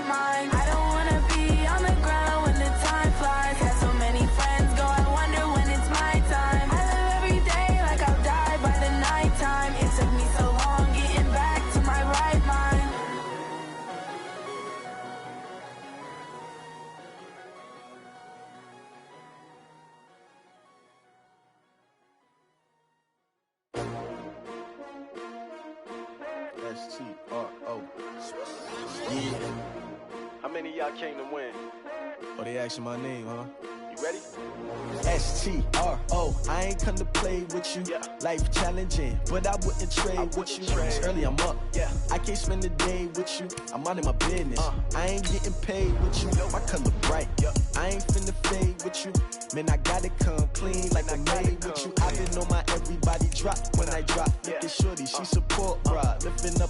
mind. I don't wanna be on the ground when the time flies. Got so many friends go, I wonder when it's my time. I live every day like I'll die by the nighttime. It took me so long getting back to my right mind. S-T-R-O. Yeah. How many of y'all came to win? Oh, they asking my name, huh? You ready? S-T-R-O. I ain't come to play with you. Yeah. Life challenging, but I wouldn't trade with you. It's early, I'm up. Yeah. I can't spend the day with you. I'm minding my business. I ain't getting paid with you. My color bright. Yeah. I ain't finna fade with you. Man, I gotta come clean like I'm made with you. I've been on my everybody drop when I drop. Look at shorty, she support ride. Lifting up,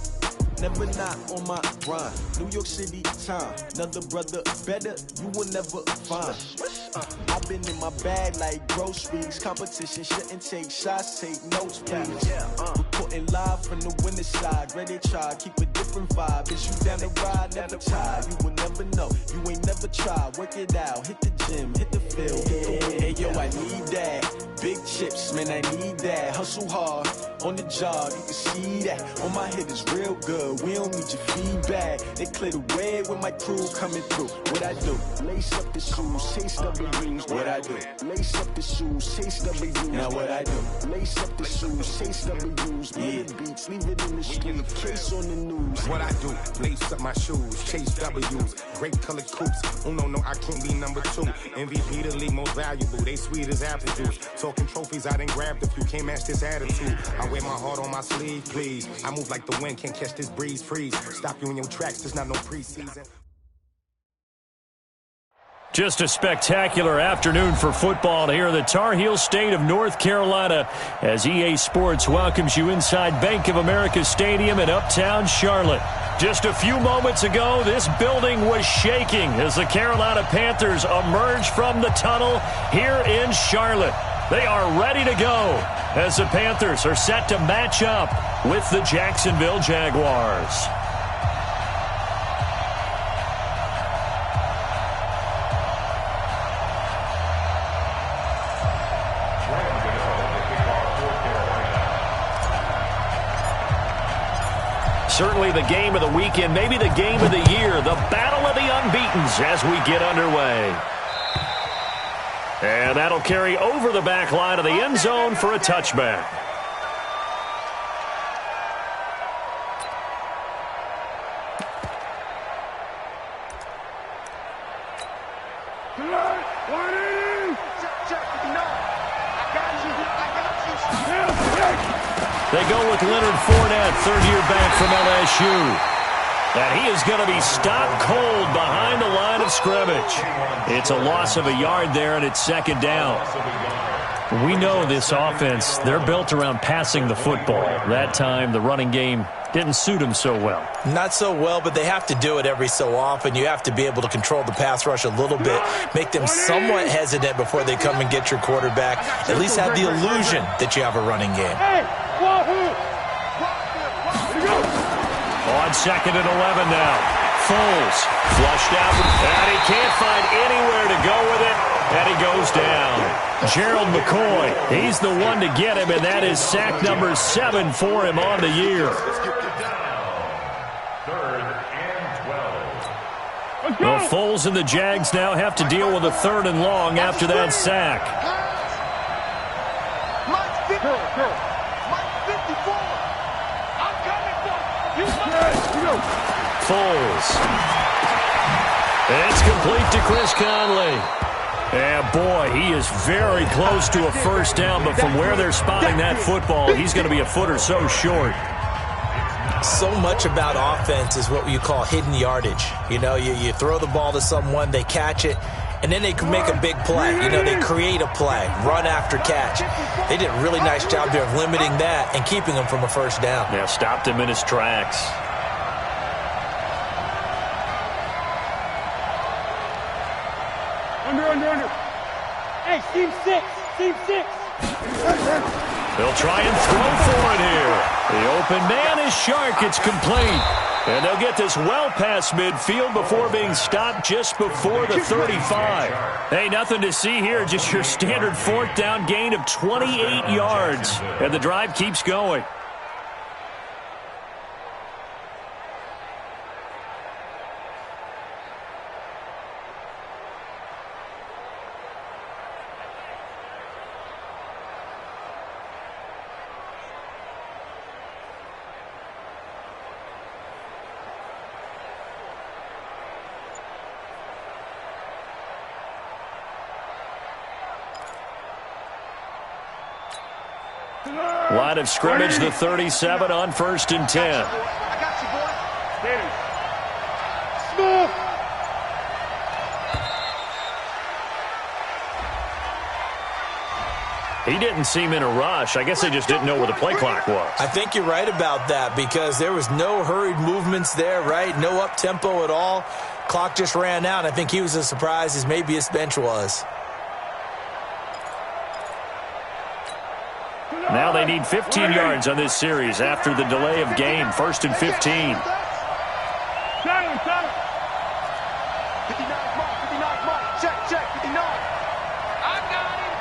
never not on my grind. New York City time. Another brother better, you will never find. I've been in my bag like groceries. Competition shouldn't take shots, take notes, please. Reporting live from the winning side. Ready to try, keep a different vibe. Is you down the ride, never tired. You will never know, you ain't never tried. Work it out, hit the gym, hit the field, hit the wind. Hey yo, I need that. Big chips, man, I need that. Hustle hard, on the job, you can see that. On my head is real good, we don't need your feedback. They clear the way when my crew coming through. What I do? Lace up the shoes, chase W's. What I do? Lace up the shoes, chase W's. Now what I do? Lace up the shoes, chase W's. Yeah, beats, leave it in the street, case on the news. What I do? Lace up my shoes, chase W's. Great colored coops. Oh no, I can't be number 2. MVP the league most valuable. They sweet as apple juice. Talking trophies, I done grabbed a few. Can't match this attitude. I wear my heart on my sleeve, please. I move like the wind, can't catch this breeze. Freeze. Stop you in your tracks. There's not no preseason. Just a spectacular afternoon for football here in the Tar Heel state of North Carolina as EA Sports welcomes you inside Bank of America Stadium in Uptown Charlotte. Just a few moments ago, this building was shaking as the Carolina Panthers emerged from the tunnel here in Charlotte. They are ready to go as the Panthers are set to match up with the Jacksonville Jaguars. Certainly the game of the weekend, maybe the game of the year, the battle of the unbeatens as we get underway. And that'll carry over the back line of the end zone for a touchback. They go with Leonard Fournette, third-year back from LSU. And he is going to be stopped cold behind the line of scrimmage. It's a loss of a yard there, and it's second down. We know this offense, they're built around passing the football. That time, the running game didn't suit them so well. Not so well, but they have to do it every so often. You have to be able to control the pass rush a little bit, make them somewhat hesitant before they come and get your quarterback. At least have the illusion that you have a running game. On second and 11 now. Foles flushed out, and he can't find anywhere to go with it, and he goes down. Gerald McCoy, he's the one to get him, and that is sack number 7 for him on the year. Well, Foles and the Jags now have to deal with a 3rd and long after that sack. Foles. It's complete to Chris Conley. And boy, he is very close to a first down, but from where they're spotting that football, he's going to be a foot or so short. So much about offense is what you call hidden yardage. You know, you throw the ball to someone, they catch it, and then they can make a big play. You know, they create a play, run after catch. They did a really nice job there of limiting that and keeping him from a first down. Yeah, stopped him in his tracks. Under. Hey, team 6. They'll try and throw for it here. The open man is Shark. It's complete. And they'll get this well past midfield before being stopped just before the 35. Hey, nothing to see here, just your standard fourth down gain of 28 yards. And the drive keeps going. Line of scrimmage, the 37 on 1st and 10. I got you, boy. Smooth. He didn't seem in a rush. I guess they just didn't know where the play clock was. I think you're right about that because there was no hurried movements there, right? No up-tempo at all. Clock just ran out. I think he was as surprised as maybe his bench was. Now they need 15 yards on this series after the delay of game. 1st and 15. 59 mark. Check, 59. I got him.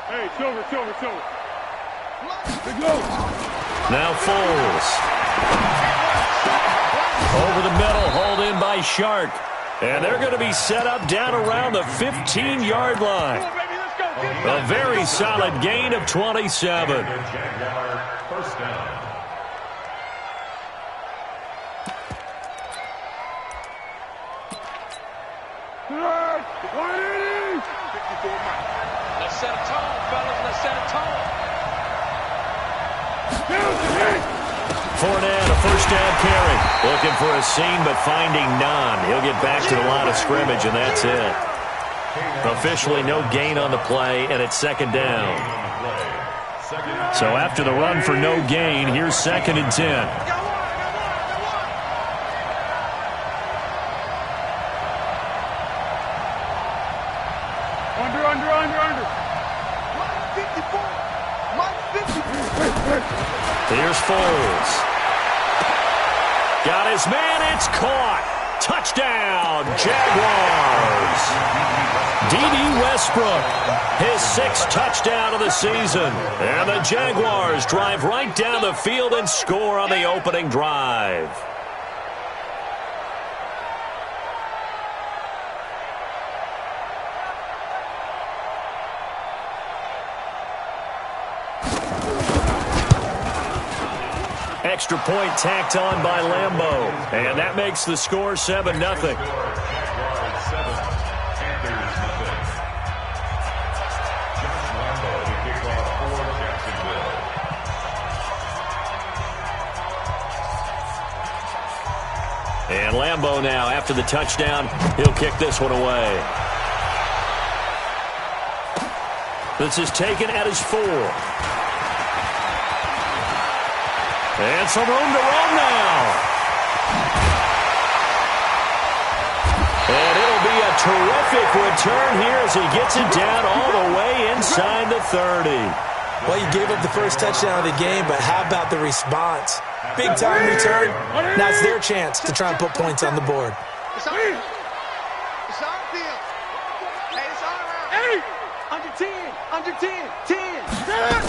Hey, Silver. Big low. Now Foles. Over the middle, hauled in by Shark. And they're going to be set up down around the 15-yard line. A very solid gain of 27. First down. Let's set a tone, fellas. Let's set a tone. Fournette, a first down carry. Looking for a seam, but finding none. He'll get back to the line of scrimmage, and that's it. Officially no gain on the play, and it's 2nd down. So after the run for no gain, here's 2nd and 10. Under. Mike 54. Here's Foles. Got his man, it's caught. Touchdown, Jaguars. D.D. Westbrook, his 6th touchdown of the season. And the Jaguars drive right down the field and score on the opening drive. Extra point tacked on by Lambeau. And that makes the score 7-0. And Lambeau now, after the touchdown, he'll kick this one away. This is taken at his 4. And some room to run now. And it'll be a terrific return here as he gets it down all the way inside the 30. Well, you gave up the first touchdown of the game, but how about the response? Big-time return. Now it's their chance to try and put points on the board. It's on field. Hey, it's all around. 10.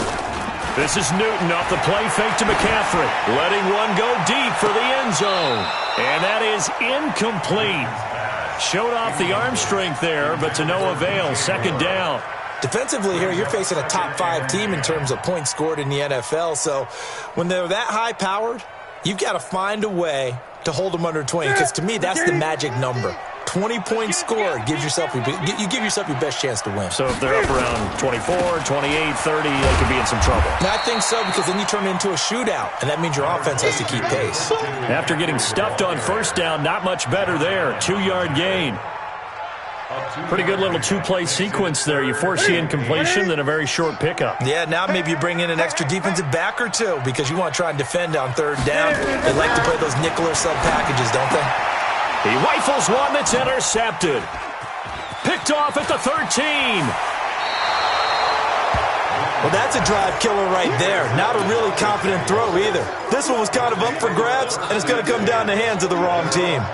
This is Newton off the play fake to McCaffrey. Letting one go deep for the end zone. And that is incomplete. Showed off the arm strength there, but to no avail. 2nd down. Defensively here, you're facing a top 5 team in terms of points scored in the NFL. So when they're that high-powered, you've got to find a way to hold them under 20. Because to me, that's the magic number. 20 points scored gives yourself you give yourself your best chance to win. So if they're up around 24, 28, 30, they could be in some trouble. And I think so, because then you turn it into a shootout, and that means your offense has to keep pace. After getting stuffed on 1st down, not much better there. 2-yard gain. Pretty good little 2-play sequence there. You force the incompletion, then a very short pickup. Yeah, now maybe you bring in an extra defensive back or two because you want to try and defend on 3rd down. They like to play those nickel or sub packages, don't they? He rifles one that's intercepted. Picked off at the 13. Well, that's a drive killer right there. Not a really confident throw either. This one was kind of up for grabs, and it's going to come down the hands of the wrong team.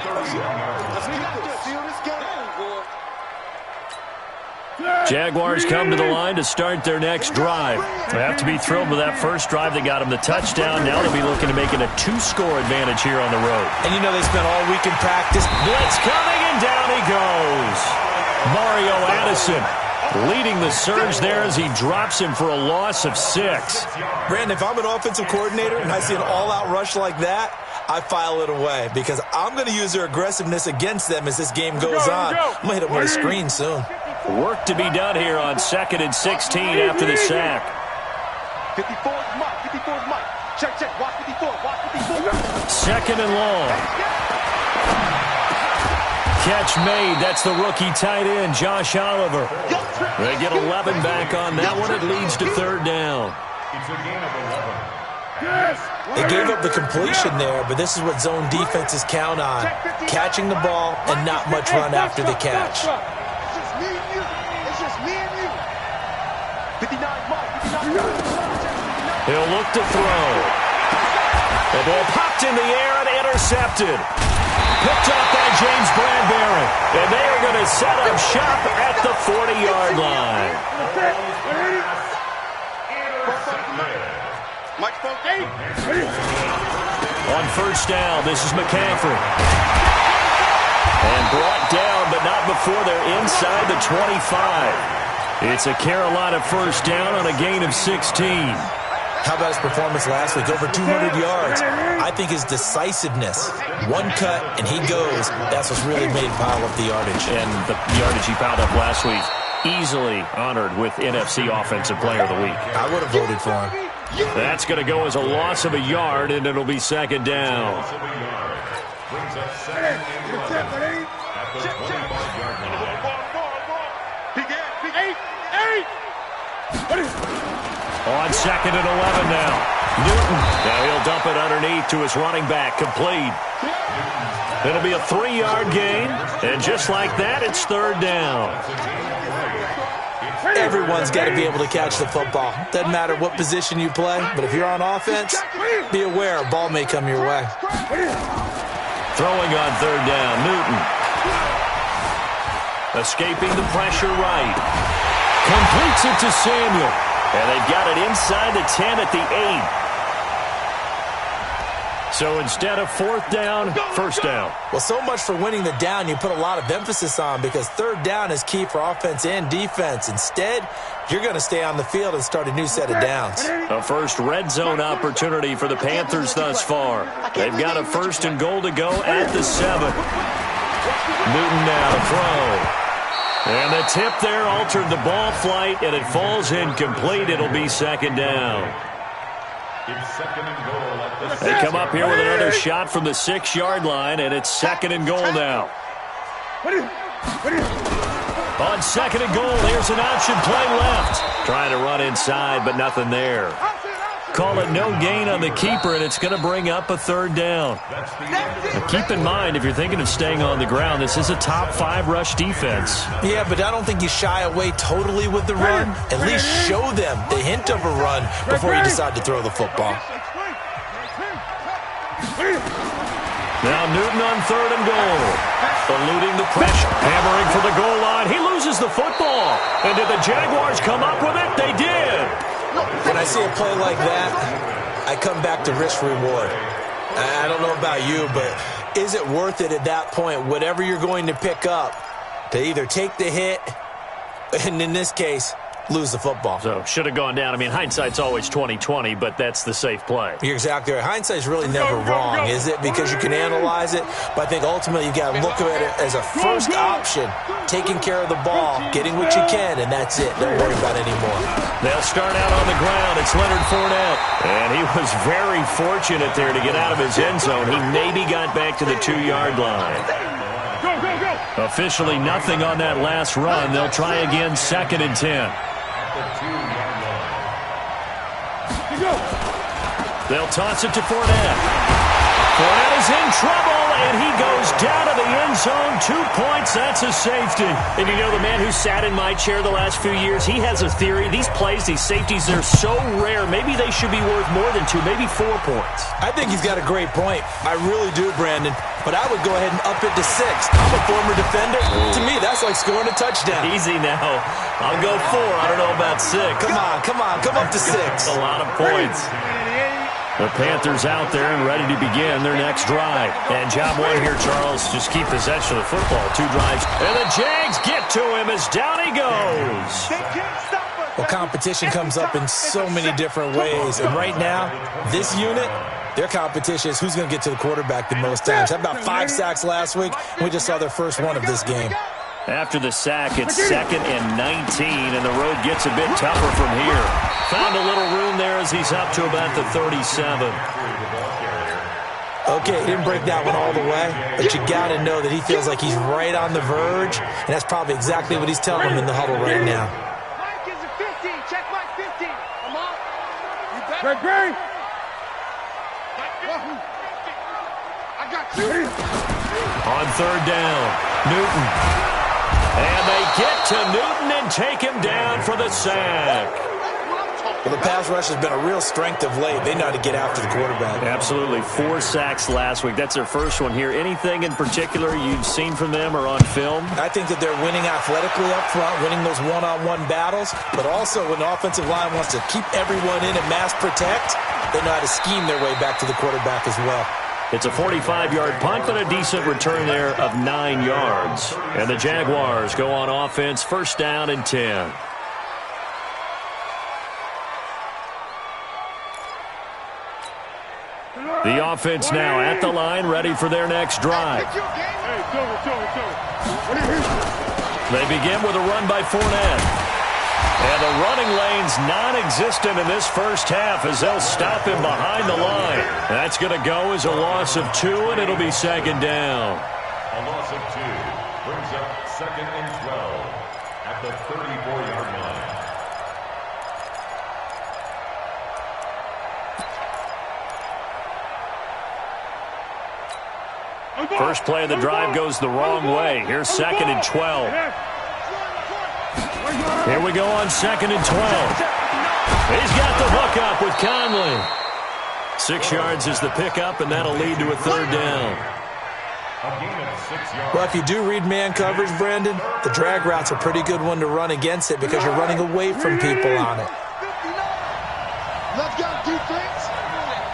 Jaguars come to the line to start their next drive. They have to be thrilled with that first drive that got them the touchdown. Now they'll be looking to make it a 2-score advantage here on the road. And you know they spent all week in practice. Blitz coming, and down he goes. Mario Addison leading the surge there as he drops him for a loss of 6. Brandon, if I'm an offensive coordinator and I see an all-out rush like that, I file it away because I'm going to use their aggressiveness against them as this game goes on. I'm going to hit them with a screen soon. Work to be done here on 2nd and 16 after the sack. 54 Mike. Check. Watch 54. 2nd and long. Catch made. That's the rookie tight end, Josh Oliver. They get 11 back on that one. It leads to 3rd down. It's a gain of 11. They gave up the completion there, but this is what zone defenses count on. Catching the ball and not much run after the catch. It's just me and you. 59 Mike. He'll look to throw. The ball popped in the air and intercepted. Picked up by James Bradbury. And they are going to set up shop at the 40-yard line. Mike spoke 8. On 1st down, this is McCaffrey. And brought down, but not before they're inside the 25. It's a Carolina 1st down on a gain of 16. How about his performance last week? Over 200 yards. I think his decisiveness, one cut and he goes, that's what's really made him pile up the yardage. And the yardage he piled up last week, easily honored with NFC Offensive Player of the Week. I would have voted for him. That's going to go as a loss of a yard, and it'll be 2nd down. Brings up 2nd and 11 at the 25-yard line. On 2nd and 11 now. Newton. Now he'll dump it underneath to his running back. Complete. It'll be a 3-yard gain. And just like that, it's 3rd down. Everyone's got to be able to catch the football. Doesn't matter what position you play, but if you're on offense, be aware a ball may come your way. Throwing on 3rd down, Newton. Escaping the pressure right. Completes it to Samuel. And they've got it inside the 10 at the 8. So instead of 4th down, 1st down. Well, so much for winning the down you put a lot of emphasis on because 3rd down is key for offense and defense. Instead, you're going to stay on the field and start a new set of downs. A first red zone opportunity for the Panthers thus far. They've got a 1st and goal to go at the 7. Newton now to throw. And the tip there altered the ball flight, and it falls incomplete. It'll be 2nd down. It's 2nd and goal at the 6. They come up here with another shot from the 6-yard line, and it's 2nd and goal now. On 2nd and goal, here's an option play left. Trying to run inside, but nothing there. Call it no gain on the keeper, and it's going to bring up a 3rd down. Now keep in mind, if you're thinking of staying on the ground, this is a top 5 rush defense. Yeah, but I don't think you shy away totally with the run. At least show them the hint of a run before you decide to throw the football. Now Newton on 3rd and goal. Eluding the pressure. Hammering for the goal line. He loses the football. And did the Jaguars come up with it? They did. When I see a play like that, I come back to risk-reward. I don't know about you, but is it worth it at that point, whatever you're going to pick up, to either take the hit, and in this case, lose the football? So, should have gone down. I mean, hindsight's always 20/20, but that's the safe play. You're exactly right. Hindsight's really never wrong, is it? Because you can analyze it, but I think ultimately you got to look at it as a first option, taking care of the ball, getting what you can, and that's it. Don't worry about it anymore. They'll start out on the ground. It's Leonard Fournette. And he was very fortunate there to get out of his end zone. He maybe got back to the 2-yard line. Officially nothing on that last run. They'll try again 2nd and 10. They'll toss it to Fournette. Fournette is in trouble, and he goes down to the end zone. 2 points, that's a safety. And you know, the man who sat in my chair the last few years, he has a theory. These plays, these safeties, they're so rare. Maybe they should be worth more than 2, maybe 4 points. I think he's got a great point. I really do, Brandon. But I would go ahead and up it to 6. I'm a former defender. To me, that's like scoring a touchdown. Easy now. I'll go 4. I don't know about 6. Come on. Come up to 6. That's a lot of points. The Panthers out there and ready to begin their next drive. And job one here, Charles, just keep possession of the football. 2 drives. And the Jags get to him as down he goes. Well, competition comes up in so many different ways. And right now, this unit, their competition is who's going to get to the quarterback the most times. How about 5 sacks last week? We just saw their first one of this game. After the sack, it's 2nd and 19, and the road gets a bit tougher from here. Found a little room there as he's up to about the 37. Okay, he didn't break that one all the way, but you got to know that he feels like he's right on the verge, and that's probably exactly what he's telling him in the huddle right now. Mike is a 50. Check Mike 50. Come on. Great. I got you. On 3rd down, Newton. And they get to Newton and take him down for the sack. Well, the pass rush has been a real strength of late. They know how to get after the quarterback. Absolutely. 4 sacks last week. That's their first one here. Anything in particular you've seen from them or on film? I think that they're winning athletically up front, winning those one-on-one battles, but also when the offensive line wants to keep everyone in and mass protect, they know how to scheme their way back to the quarterback as well. It's a 45-yard punt, but a decent return there of 9 yards. And the Jaguars go on offense, 1st down and 10. The offense now at the line, ready for their next drive. They begin with a run by Fournette. And the running lane's non-existent in this first half as they'll stop him behind the line. That's going to go as a loss of 2, and it'll be 2nd down. A loss of 2 brings up 2nd and 12 at the 34-yard line. First play of the drive goes the wrong way. Here's 2nd and 12. Here we go on 2nd and 12. He's got the hook up with Conley. 6 yards is the pickup, and that'll lead to a 3rd down. Well, if you do read man coverage, Brandon, the drag route's a pretty good one to run against it because you're running away from people on it. Let's go defense.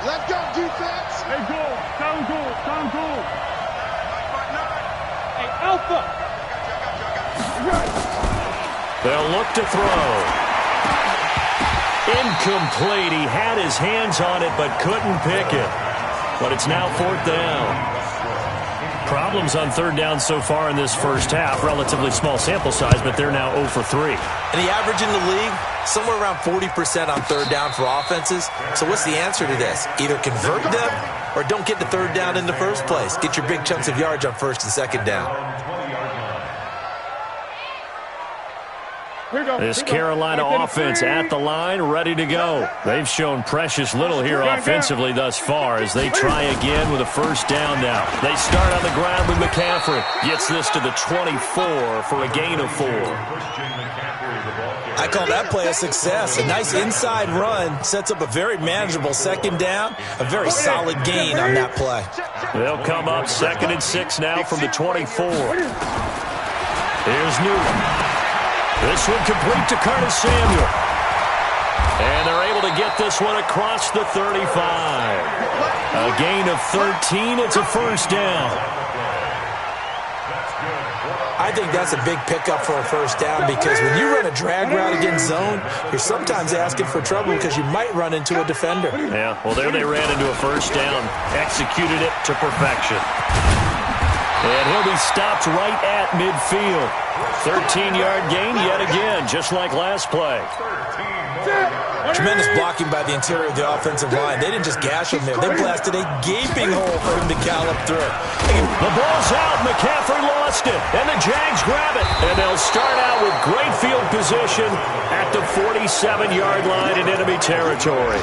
Let's go defense. Hey, goal. Down goal. Hey, Alpha. They'll look to throw. Incomplete. He had his hands on it but couldn't pick it. But it's now 4th down. Problems on 3rd down so far in this first half. Relatively small sample size, but they're now 0 for 3. And the average in the league, somewhere around 40% on 3rd down for offenses. So what's the answer to this? Either convert them or don't get to 3rd down in the first place. Get your big chunks of yards on 1st and 2nd down. This Carolina offense at the line, ready to go. They've shown precious little here offensively thus far as they try again with a 1st down now. They start on the ground with McCaffrey. Gets this to the 24 for a gain of 4. I call that play a success. A nice inside run sets up a very manageable 2nd down. A very solid gain on that play. They'll come up 2nd and 6 now from the 24. Here's Newton. This one complete to Curtis Samuel. And they're able to get this one across the 35. A gain of 13. It's a 1st down. I think that's a big pickup for a 1st down because when you run a drag route against zone, you're sometimes asking for trouble because you might run into a defender. Yeah, well, there they ran into a 1st down. Executed it to perfection. And he'll be stopped right at midfield. 13-yard gain yet again, just like last play. Tremendous blocking by the interior of the offensive line. They didn't just gash him there. They blasted a gaping hole for him to gallop through. The ball's out. McCaffrey lost it. And the Jags grab it. And they'll start out with great field position at the 47-yard line in enemy territory.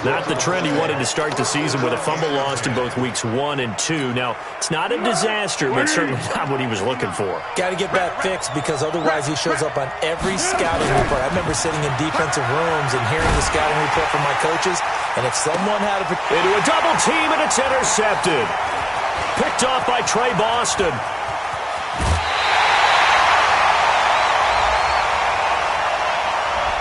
Not the trend he wanted to start the season with a fumble lost in both weeks 1 and 2. Now, it's not a disaster, but certainly not what he was looking for. Got to get that fixed because otherwise he shows up on every scouting report. I remember sitting in defensive rooms and hearing the scouting report from my coaches, and if someone had into a double team, and it's intercepted. Picked off by Trey Boston.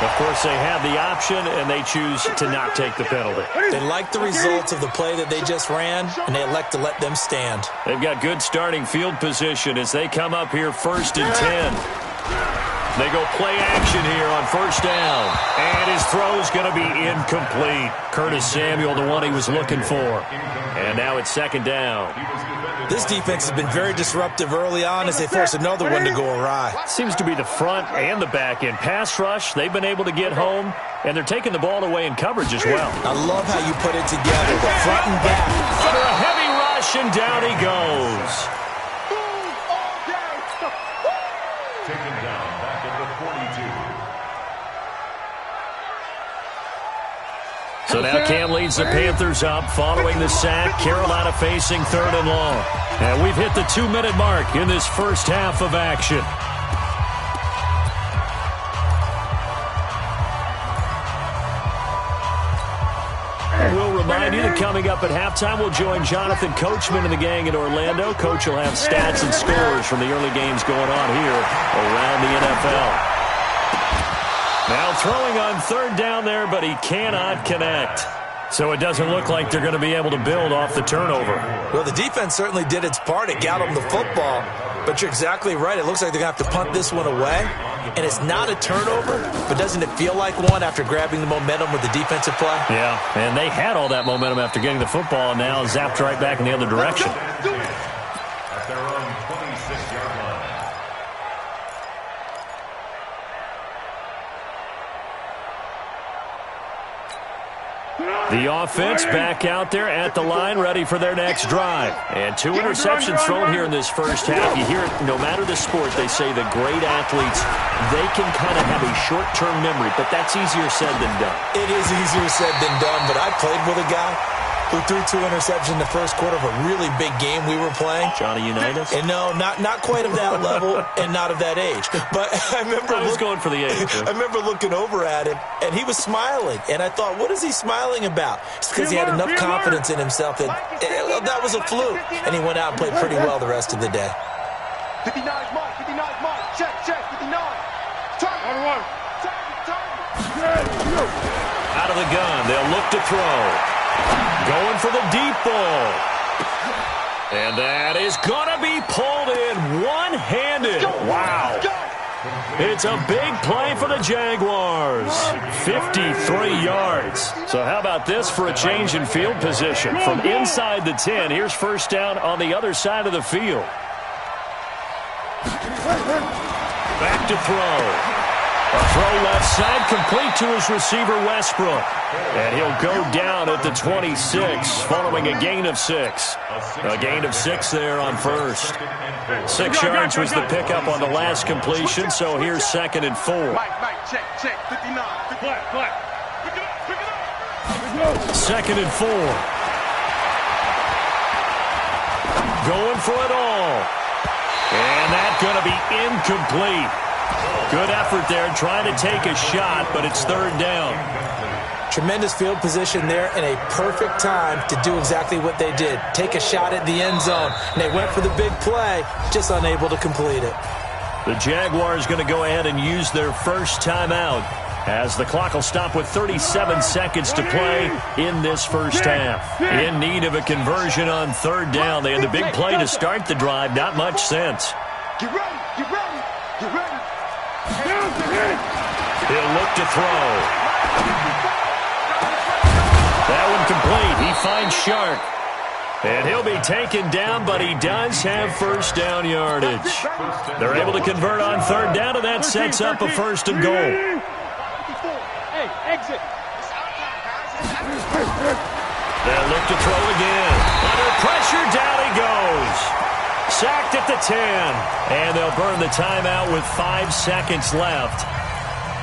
Of course, they have the option, and they choose to not take the penalty. They like the results of the play that they just ran, and they elect to let them stand. They've got good starting field position as they come up here 1st and 10. They go play action here on 1st down. And his throw's going to be incomplete. Curtis Samuel, the one he was looking for. And now it's 2nd down. This defense has been very disruptive early on as they force another one to go awry. Seems to be the front and the back end. Pass rush, they've been able to get home, and they're taking the ball away in coverage as well. I love how you put it together, the front and back. Under a heavy rush, and down he goes. Taken down back at the 42. So now Cam leads the Panthers up following the sack. Carolina facing 3rd and long. And we've hit the 2-minute mark in this first half of action. We'll remind you that coming up at halftime, we'll join Jonathan Coachman and the gang in Orlando. Coach will have stats and scores from the early games going on here around the NFL. Now throwing on 3rd down there, but he cannot connect. So it doesn't look like they're going to be able to build off the turnover. Well, the defense certainly did its part. It got them the football. But you're exactly right. It looks like they're going to have to punt this one away. And it's not a turnover, but doesn't it feel like one after grabbing the momentum with the defensive play? Yeah, and they had all that momentum after getting the football, and now zapped right back in the other direction. At their own 26-yard line. The offense back out there at the line, ready for their next drive. And 2 interceptions thrown here in this first half. You hear it, no matter the sport, they say the great athletes, they can kind of have a short-term memory, but that's easier said than done. It is easier said than done, but I played with a guy who threw 2 interceptions in the first quarter of a really big game we were playing. Johnny Unitas? And no, not quite of that level and not of that age. But I remember I was going for the age. I remember looking over at him, and he was smiling. And I thought, what is he smiling about? It's because he had enough confidence in himself that that was a fluke. And he went out and played pretty well the rest of the day. 59 Mike, 59 Mike, check, 59. Turn. Out of the gun, they'll look to throw. Going for the deep ball. And that is going to be pulled in one-handed. Wow. It's a big play for the Jaguars. 53 yards. So how about this for a change in field position? From inside the 10, here's 1st down on the other side of the field. Back to throw. A throw left side, complete to his receiver, Westbrook. And he'll go down at the 26, following a gain of 6. A gain of 6 there on 1st. 6 yards was the pickup on the last completion, so here's 2nd and 4. Mike, check, 59. Flat. Pick it up. 2nd and 4. Going for it all. And that's going to be incomplete. Good effort there, trying to take a shot, but it's 3rd down. Tremendous field position there and a perfect time to do exactly what they did. Take a shot at the end zone. And they went for the big play, just unable to complete it. The Jaguars going to go ahead and use their first timeout as the clock will stop with 37 seconds to play in this first half. In need of a conversion on 3rd down. They had the big play to start the drive. Not much sense. Get ready. He'll look to throw. That one complete. He finds Shark. And he'll be taken down, but he does have 1st down yardage. They're able to convert on 3rd down, and that sets up a 1st and goal. Hey, exit. They'll look to throw again. Under pressure, down he goes. Sacked at the 10. And they'll burn the timeout with 5 seconds left.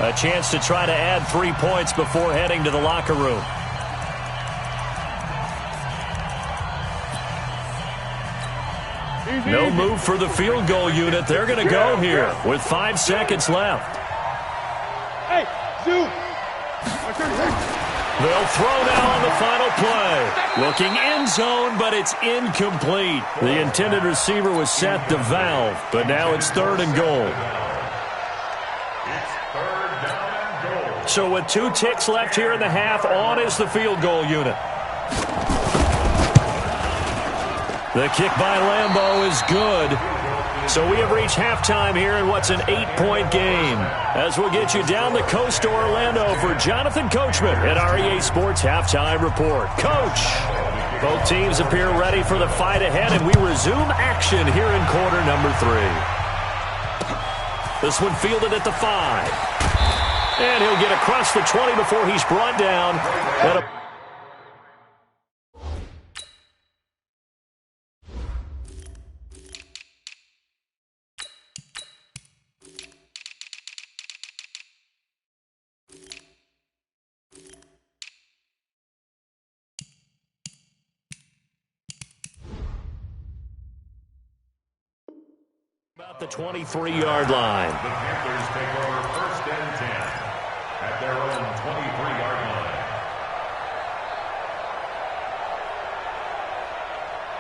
A chance to try to add 3 points before heading to the locker room. No move for the field goal unit. They're going to go here with 5 seconds left. Hey, Zoo. They'll throw now on the final play. Looking end zone, but it's incomplete. The intended receiver was Seth DeValve, but now it's 3rd and goal. It's 3rd down and goal. So with 2 ticks left here in the half, on is the field goal unit. The kick by Lambeau is good. So we have reached halftime here in what's an 8-point game. As we'll get you down the coast to Orlando for Jonathan Coachman at our EA Sports Halftime Report. Coach, both teams appear ready for the fight ahead, and we resume action here in quarter number 3. This one fielded at the 5. And he'll get across the 20 before he's brought down. About the 23-yard line. The Panthers take over 1st and 10 at their own 23-yard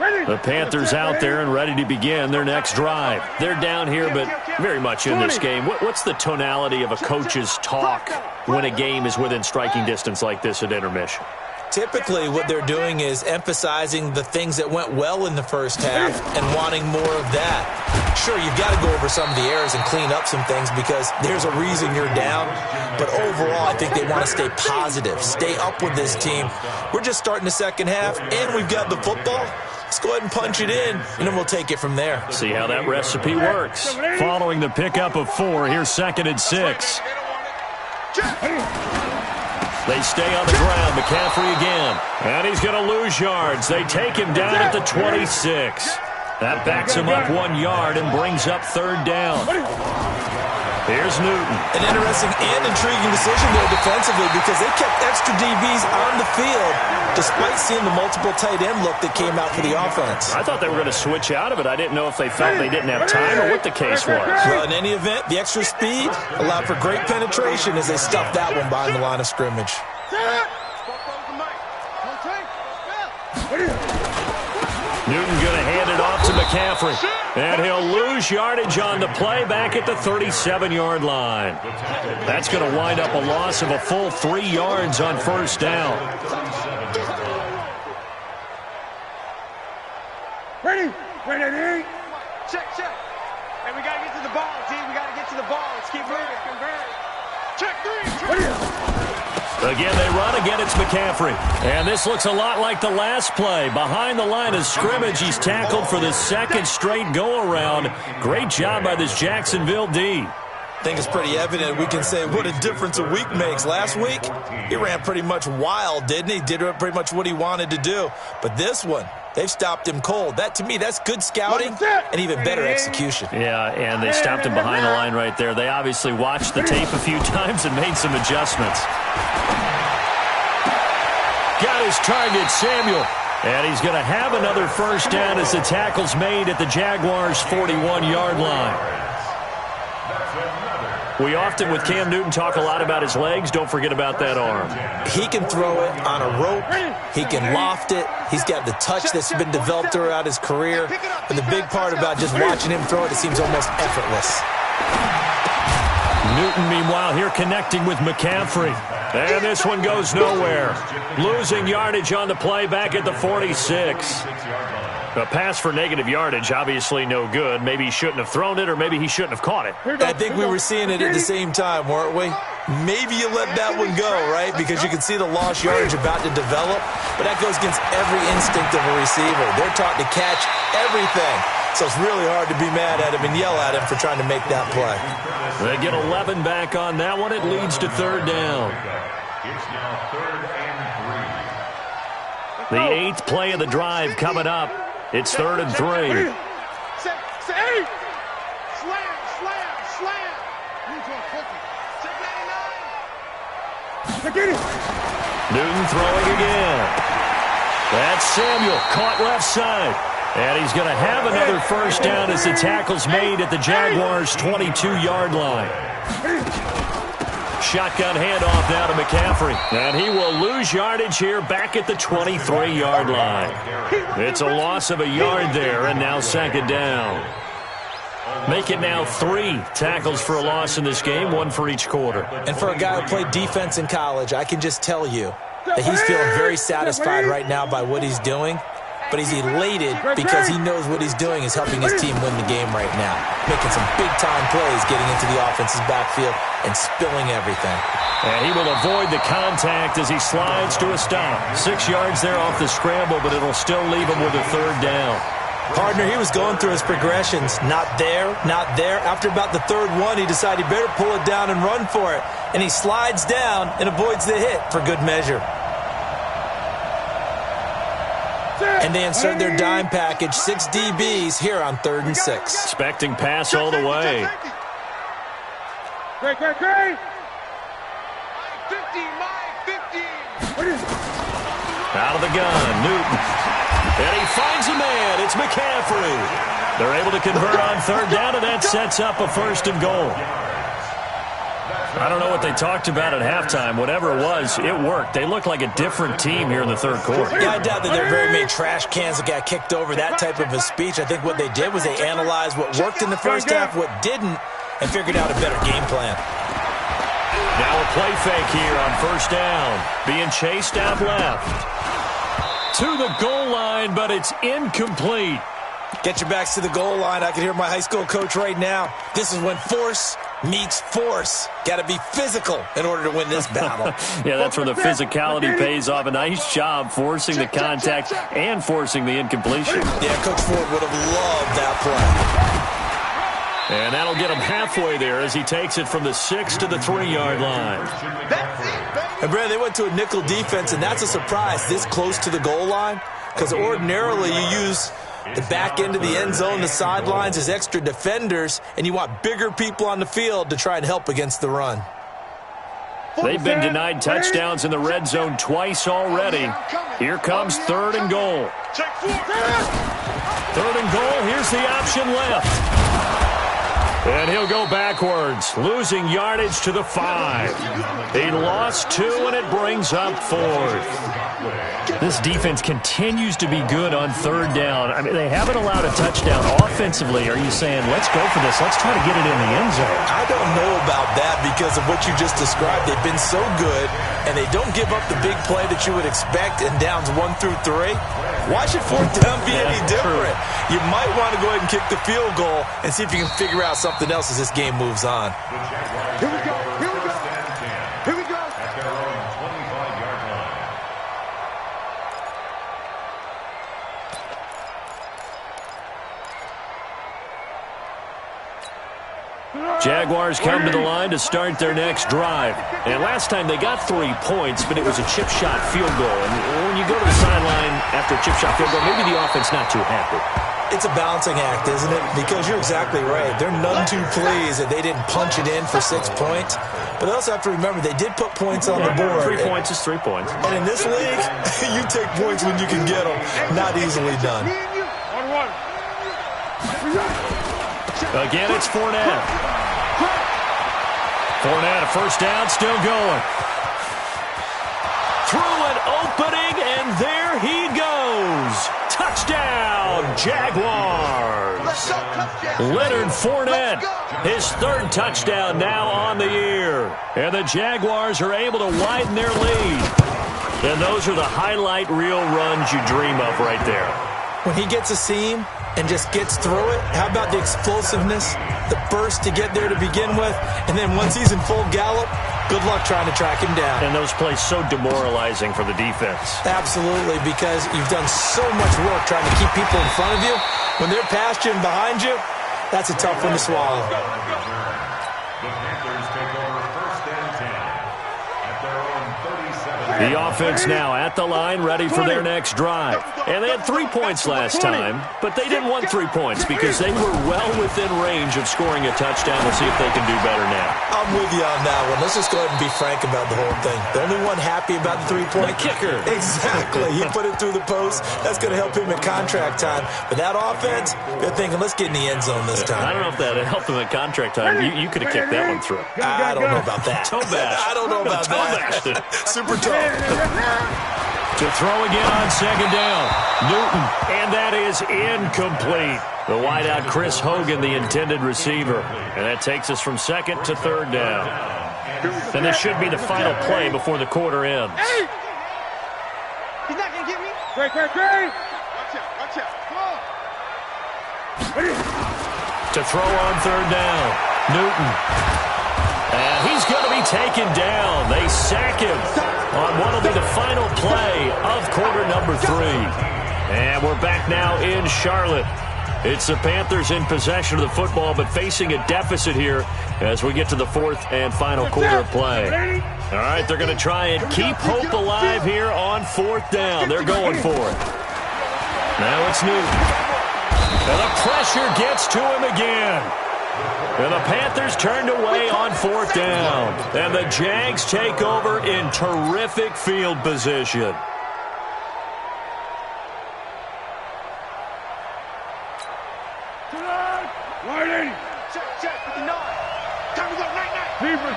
line. The Panthers out there and ready to begin their next drive. They're down here, but very much in this game. What's the tonality of a coach's talk when a game is within striking distance like this at intermission? Typically, what they're doing is emphasizing the things that went well in the first half and wanting more of that. Sure, you've got to go over some of the errors and clean up some things because there's a reason you're down. But overall, I think they want to stay positive, stay up with this team. We're just starting the second half, and we've got the football. Let's go ahead and punch it in, and then we'll take it from there. See how that recipe works. Following the pickup of 4, here's 2nd and 6. They stay on the ground. McCaffrey again. And he's going to lose yards. They take him down at the 26. That backs him up 1 yard and brings up 3rd down. Here's Newton. An interesting and intriguing decision there defensively because they kept extra DBs on the field despite seeing the multiple tight end look that came out for the offense. I thought they were going to switch out of it. I didn't know if they felt they didn't have time or what the case was. Well, in any event, the extra speed allowed for great penetration as they stuffed that one behind the line of scrimmage. Newton going to hand it off to McCaffrey. And he'll lose yardage on the play back at the 37-yard line. That's going to wind up a loss of a full 3 yards on 1st down. Ready? Check. Hey, we got to get to the ball, team. We got to get to the ball. Let's keep moving. Check 3. Again, they run. Again, it's McCaffrey. And this looks a lot like the last play. Behind the line of scrimmage, he's tackled for the 2nd straight go-around. Great job by this Jacksonville D. I think it's pretty evident. We can say what a difference a week makes. Last week, he ran pretty much wild, didn't he? Did pretty much what he wanted to do. But this one, they've stopped him cold. That, to me, that's good scouting and even better execution. Yeah, and they stopped him behind the line right there. They obviously watched the tape a few times and made some adjustments. Got his target, Samuel. And he's going to have another 1st down as the tackle's made at the Jaguars' 41-yard line. We often, with Cam Newton, talk a lot about his legs. Don't forget about that arm. He can throw it on a rope. He can loft it. He's got the touch that's been developed throughout his career. But the big part about just watching him throw it, it seems almost effortless. Newton, meanwhile, here connecting with McCaffrey. And this one goes nowhere. Losing yardage on the play back at the 46. A pass for negative yardage, obviously no good. Maybe he shouldn't have thrown it, or maybe he shouldn't have caught it. I think we were seeing it at the same time, weren't we? Maybe you let that one go, right? Because you can see the lost yardage about to develop. But that goes against every instinct of a receiver. They're taught to catch everything. So it's really hard to be mad at him and yell at him for trying to make that play. They get 11 back on that one. It leads to 3rd down. It's now 3rd and 3. The 8th play of the drive coming up. It's 3rd and 3. Slam. Newton throwing again. That's Samuel, caught left side. And he's going to have another first down as the tackle's made at the Jaguars' 22-yard line. Shotgun handoff now to McCaffrey. And he will lose yardage here back at the 23-yard line. It's a loss of a yard there, and now second down. Make it now 3 tackles for a loss in this game, 1 for each quarter. And for a guy who played defense in college, I can just tell you that he's feeling very satisfied right now by what he's doing. But he's elated because he knows what he's doing is helping his team win the game right now. Making some big-time plays, getting into the offense's backfield and spilling everything. And he will avoid the contact as he slides to a stop. 6 yards there off the scramble, but it'll still leave him with a third down. Partner, he was going through his progressions. Not there, not there. After about the third one, he decided he better pull it down and run for it. And he slides down and avoids the hit for good measure. And they insert their dime package, 6 DBs here on 3rd and 6. Expecting pass all the way. Great. 50, Out of the gun, Newton. And he finds a man. It's McCaffrey. They're able to convert on 3rd down, and that sets up a 1st and goal. I don't know what they talked about at halftime. Whatever it was, it worked. They looked like a different team here in the 3rd quarter. Yeah, I doubt that there very many trash cans that got kicked over, that type of a speech. I think what they did was they analyzed what worked in the first half, what didn't, and figured out a better game plan. Now a play fake here on 1st down. Being chased out left. To the goal line, but it's incomplete. Get your backs to the goal line. I can hear my high school coach right now. This is when force meets force. Got to be physical in order to win this battle. Yeah, that's where the physicality pays off. A nice job forcing the contact and forcing the incompletion. Yeah, Coach Ford would have loved that play. And that'll get him halfway there as he takes it from the 6 to the 3-yard line. And, Brad, they went to a nickel defense, and that's a surprise this close to the goal line because ordinarily you use the back end of the end zone, the sidelines as extra defenders, and you want bigger people on the field to try and help against the run. They've been denied touchdowns in the red zone twice already. Here comes 3rd and goal. 3rd and goal. Here's the option left. And he'll go backwards, losing yardage to the 5. He lost 2, and it brings up 4th. This defense continues to be good on 3rd down. I mean, they haven't allowed a touchdown. Offensively, are you saying, let's go for this, let's try to get it in the end zone? I don't know about that because of what you just described. They've been so good, and they don't give up the big play that you would expect in downs 1 through 3. Why should 4th down be any different? You might want to go ahead and kick the field goal and see if you can figure out something else as this game moves on. Here we go. At their own 25-yard line. Jaguars come to the line to start their next drive. And last time they got 3 points, but it was a chip shot field goal. And when you go to the sideline after a chip shot field goal, maybe the offense not too happy. It's a balancing act, isn't it? Because you're exactly right. They're none too pleased that they didn't punch it in for 6 points. But they also have to remember they did put points on the board. 3 points is 3 points. And in this league, you take points when you can get them. Not easily done. 1-1. Again, it's Fournette. Fournette, a first down, still going. Through an opening, and there he goes. Touchdown, Jaguars. Leonard Fournette, his 3rd touchdown now on the year. And the Jaguars are able to widen their lead. And those are the highlight reel runs you dream of right there. When he gets a seam and just gets through it, how about the explosiveness, the burst to get there to begin with, and then once he's in full gallop, good luck trying to track him down. And those plays so demoralizing for the defense. Absolutely, because you've done so much work trying to keep people in front of you. When they're past you and behind you, that's a tough one to swallow. The Panthers take over 1st and 10 at their own 37. The offense now at the line, ready for their next drive. And they had 3 points last time, but they didn't want 3 points because they were well within range of scoring a touchdown. We'll see if they can do better now. I'm with you on that one. Let's just go ahead and be frank about the whole thing. The only one happy about the 3-point kicker. Exactly. He put it through the post. That's going to help him in contract time. But that offense, they're thinking, let's get in the end zone this time. I don't know if that helped him in contract time. You could have kicked that one through. I don't know about that. Toe bash. I don't know about that. Super tough. To throw again on second down. Newton, and that is incomplete. The wideout, Chris Hogan, the intended receiver. And that takes us from second to third down. And this should be the final play before the quarter ends. Hey! He's not going to get me. Great. Watch out. Come on. To throw on third down. Newton. And he's going to be taken down. They sack him on what will be the final play of quarter number 3. And we're back now in Charlotte. It's the Panthers in possession of the football, but facing a deficit here as we get to the fourth and final quarter of play. All right, they're going to try and keep hope alive here on fourth down. They're going for it. Now it's Newton. And the pressure gets to him again. And the Panthers turned away on fourth down. And the Jags take over in terrific field position. Check with the 9. Time to go, 9. Keeper.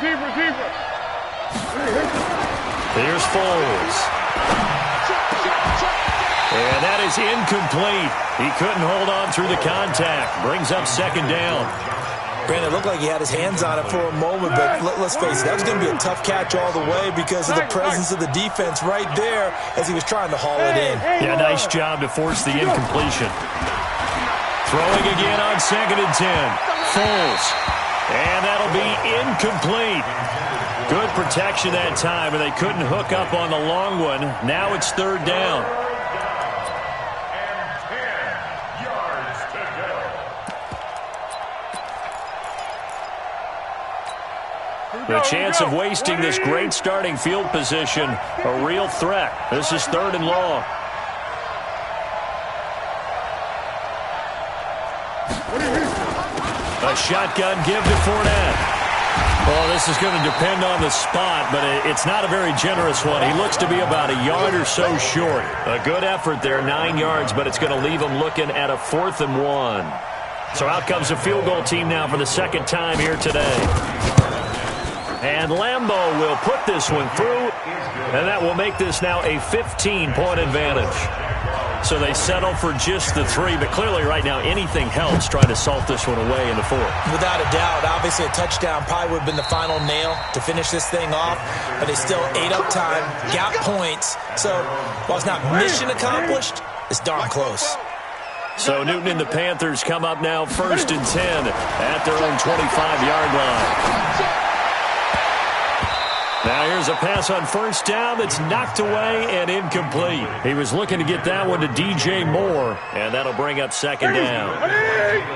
Here's Foles. And that is incomplete. He couldn't hold on through the contact. Brings up second down. Brandon, it looked like he had his hands on it for a moment, but let's face it, that was going to be a tough catch all the way because of the presence of the defense right there as he was trying to haul it in. Yeah, nice job to force the incompletion. Throwing again on second and 10. Foles. And that'll be incomplete. Good protection that time, and they couldn't hook up on the long one. Now it's third down. The chance of wasting this great starting field position, a real threat. This is third and long. A shotgun give to Fournette. Well, this is going to depend on the spot, but it's not a very generous one. He looks to be about a yard or so short. A good effort there, 9 yards, but it's going to leave him looking at a 4th and 1. So out comes the field goal team now for the second time here today. And Lambeau will put this one through, and that will make this now a 15-point advantage. So they settle for just the 3, but clearly right now anything helps trying to salt this one away in the 4th. Without a doubt, obviously a touchdown probably would have been the final nail to finish this thing off, but they still ate up time, got points. So while it's not mission accomplished, it's darn close. So Newton and the Panthers come up now first and 10 at their own 25-yard line. Now here's a pass on first down that's knocked away and incomplete. He was looking to get that one to DJ Moore, and that'll bring up second down.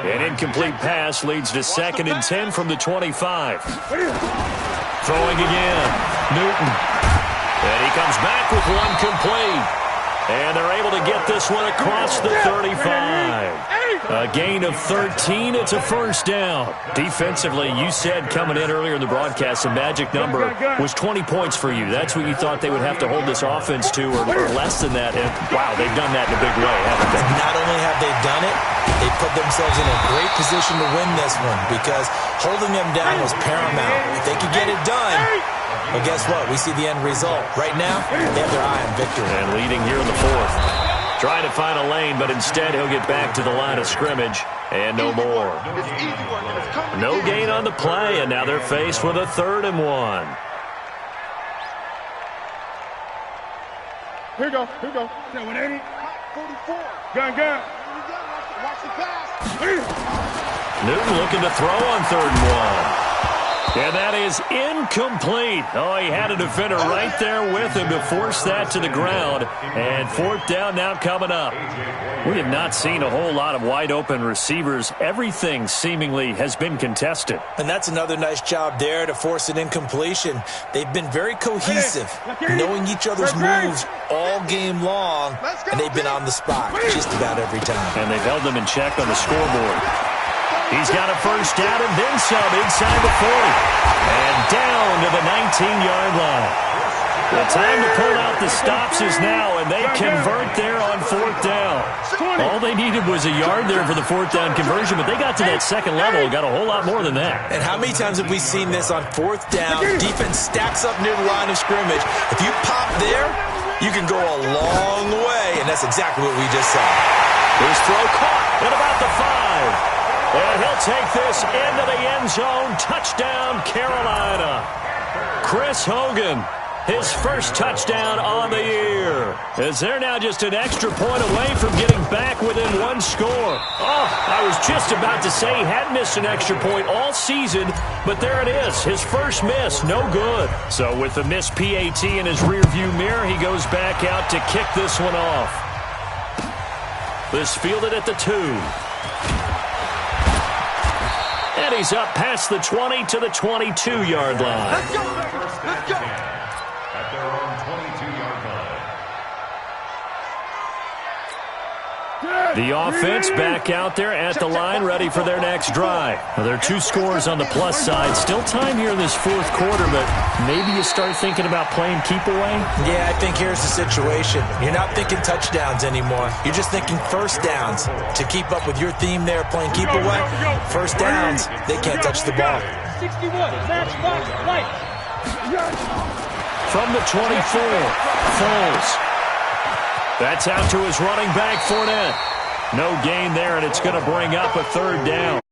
An incomplete pass leads to second and 10 from the 25. Throwing again, Newton. And he comes back with one complete. And they're able to get this one across the 35. A gain of 13. It's a first down. Defensively, you said coming in earlier in the broadcast, the magic number was 20 points for you. That's what you thought they would have to hold this offense to, or less than that. And, wow, they've done that in a big way, haven't they? Not only have they done it, they put themselves in a great position to win this one because holding them down was paramount. If they could get it done, well, guess what? We see the end result. Right now, they have their eye on victory. And leading here in the 4th. Trying to find a lane, but instead he'll get back to the line of scrimmage. And no more. No gain on the play, and now they're faced with a 3rd and 1. Here we go. 180. 44. Gun. Watch the pass. Newton looking to throw on 3rd and 1. And that is incomplete. Oh, he had a defender right there with him to force that to the ground. And fourth down now coming up. We have not seen a whole lot of wide-open receivers. Everything seemingly has been contested. And that's another nice job there to force an incompletion. They've been very cohesive, knowing each other's moves all game long, and they've been on the spot just about every time. And they've held them in check on the scoreboard. He's got a first down and then some inside the 40. And down to the 19-yard line. The time to pull out the stops is now, and they convert there on fourth down. All they needed was a yard there for the fourth down conversion, but they got to that second level and got a whole lot more than that. And how many times have we seen this on fourth down? Defense stacks up near the line of scrimmage. If you pop there, you can go a long way, and that's exactly what we just saw. His throw caught at about the 5. And he'll take this into the end zone. Touchdown, Carolina. Chris Hogan, his first touchdown on the year. As they're now just an extra point away from getting back within one score. Oh, I was just about to say he had missed an extra point all season, but there it is. His first miss, no good. So with the missed PAT in his rearview mirror, he goes back out to kick this one off. This fielded at the 2. And he's up past the 20 to the 22-yard line. Let's go! Let's go! At their own 22-yard line. The offense back out there at the line, ready for their next drive. Now, there are 2 scores on the plus side. Still time here in this fourth quarter, but maybe you start thinking about playing keep away? Yeah, I think here's the situation. You're not thinking touchdowns anymore. You're just thinking first downs. To keep up with your theme there, playing keep away, first downs, they can't touch the ball. 61, match box, light. From the 24, Foles. That's out to his running back, Fournette. No gain there, and it's going to bring up a third down.